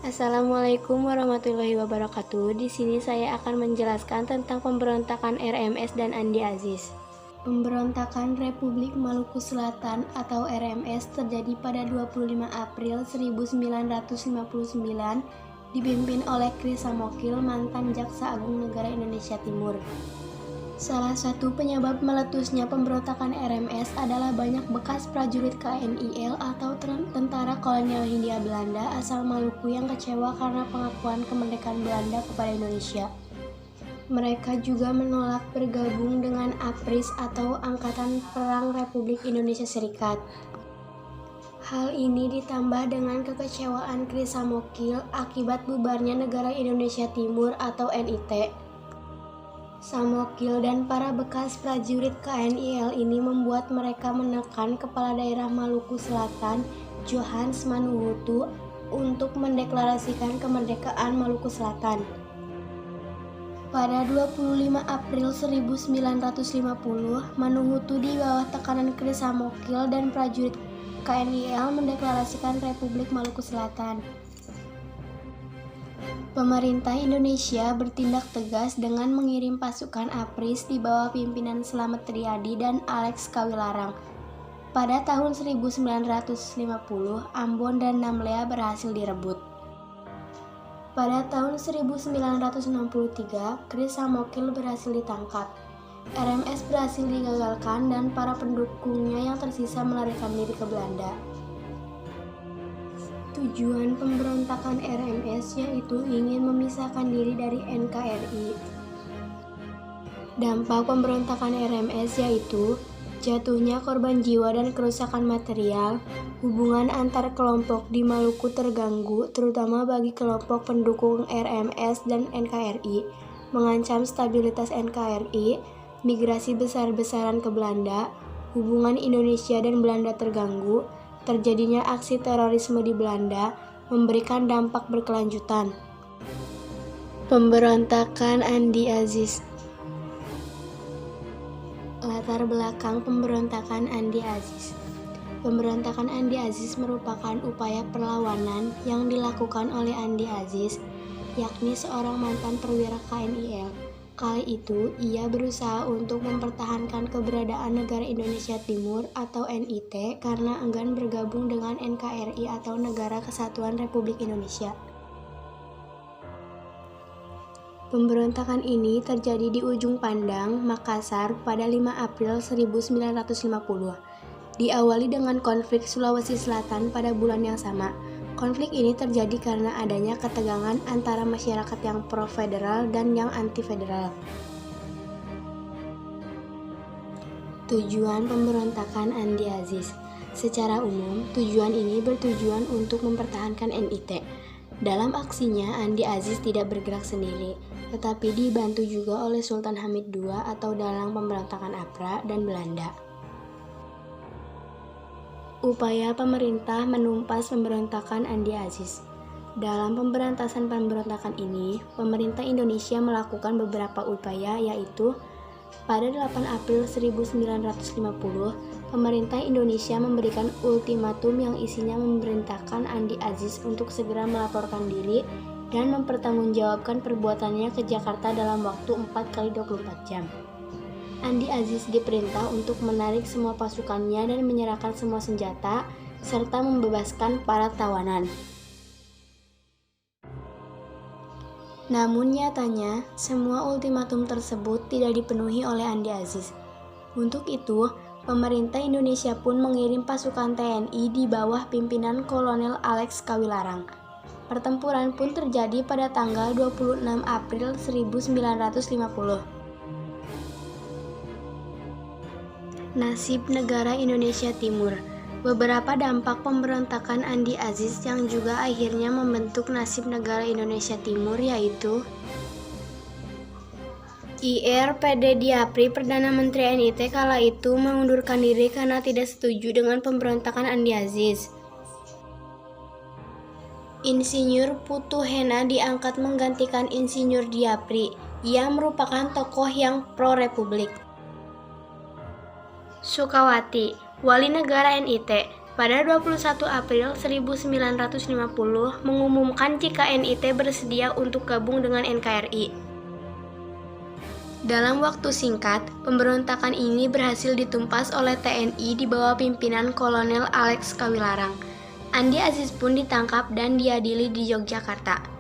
Assalamualaikum warahmatullahi wabarakatuh. Di sini saya akan menjelaskan tentang pemberontakan RMS dan Andi Aziz. Pemberontakan Republik Maluku Selatan atau RMS terjadi pada 25 April 1959 dipimpin oleh Chris Samokil, mantan Jaksa Agung Negara Indonesia Timur. Salah satu penyebab meletusnya pemberontakan RMS adalah banyak bekas prajurit KNIL atau Tentara Kolonial Hindia Belanda asal Maluku yang kecewa karena pengakuan kemerdekaan Belanda kepada Indonesia. Mereka juga menolak bergabung dengan APRIS atau Angkatan Perang Republik Indonesia Serikat. Hal ini ditambah dengan kekecewaan Chris Samokil akibat bubarnya Negara Indonesia Timur atau NIT. Samokil dan para bekas prajurit KNIL ini membuat mereka menekan Kepala Daerah Maluku Selatan, Johannes Manuhutu, untuk mendeklarasikan kemerdekaan Maluku Selatan. Pada 25 April 1950, Manuhutu di bawah tekanan Chris Samokil dan prajurit KNIL mendeklarasikan Republik Maluku Selatan. Pemerintah Indonesia bertindak tegas dengan mengirim pasukan APRIS di bawah pimpinan Slamet Riyadi dan Alex Kawilarang. Pada tahun 1950, Ambon dan Namlea berhasil direbut. Pada tahun 1963, Chris Samokil berhasil ditangkap. RMS berhasil digagalkan dan para pendukungnya yang tersisa melarikan diri ke Belanda. Tujuan pemberontakan RMS yaitu ingin memisahkan diri dari NKRI. Dampak pemberontakan RMS yaitu jatuhnya korban jiwa dan kerusakan material, hubungan antar kelompok di Maluku terganggu terutama bagi kelompok pendukung RMS dan NKRI, mengancam stabilitas NKRI, migrasi besar-besaran ke Belanda, hubungan Indonesia dan Belanda terganggu, terjadinya aksi terorisme di Belanda, memberikan dampak berkelanjutan. Pemberontakan Andi Aziz. Latar belakang pemberontakan Andi Aziz. Pemberontakan Andi Aziz merupakan upaya perlawanan yang dilakukan oleh Andi Aziz, yakni seorang mantan perwira KNIL. Kali itu, ia berusaha untuk mempertahankan keberadaan Negara Indonesia Timur atau NIT karena enggan bergabung dengan NKRI atau Negara Kesatuan Republik Indonesia. Pemberontakan ini terjadi di Ujung Pandang, Makassar pada 5 April 1950. Diawali dengan konflik Sulawesi Selatan pada bulan yang sama. Konflik ini terjadi karena adanya ketegangan antara masyarakat yang pro-federal dan yang anti-federal. Tujuan pemberontakan Andi Aziz. Secara umum, tujuan ini bertujuan untuk mempertahankan NIT. Dalam aksinya, Andi Aziz tidak bergerak sendiri, tetapi dibantu juga oleh Sultan Hamid II atau dalang pemberontakan APRA dan Belanda. Upaya pemerintah menumpas pemberontakan Andi Aziz. Dalam pemberantasan pemberontakan ini, pemerintah Indonesia melakukan beberapa upaya yaitu pada 8 April 1950, pemerintah Indonesia memberikan ultimatum yang isinya memerintahkan Andi Aziz untuk segera melaporkan diri dan mempertanggungjawabkan perbuatannya ke Jakarta dalam waktu 4x24 jam. Andi Aziz diperintah untuk menarik semua pasukannya dan menyerahkan semua senjata, serta membebaskan para tawanan. Namun nyatanya, semua ultimatum tersebut tidak dipenuhi oleh Andi Aziz. Untuk itu, pemerintah Indonesia pun mengirim pasukan TNI di bawah pimpinan Kolonel Alex Kawilarang. Pertempuran pun terjadi pada tanggal 26 April 1950. Nasib negara Indonesia Timur. Beberapa dampak pemberontakan Andi Aziz yang juga akhirnya membentuk nasib negara Indonesia Timur yaitu Ir PD Diapri, Perdana Menteri NIT kala itu mengundurkan diri karena tidak setuju dengan pemberontakan Andi Aziz. Insinyur Putu Hena diangkat menggantikan Insinyur Diapri. Ia merupakan tokoh yang pro-republik. Sukawati, Wali Negara NIT. pada 21 April 1950 mengumumkan jika NIT bersedia untuk gabung dengan NKRI. Dalam waktu singkat, pemberontakan ini berhasil ditumpas oleh TNI di bawah pimpinan Kolonel Alex Kawilarang. Andi Aziz pun ditangkap dan diadili di Yogyakarta.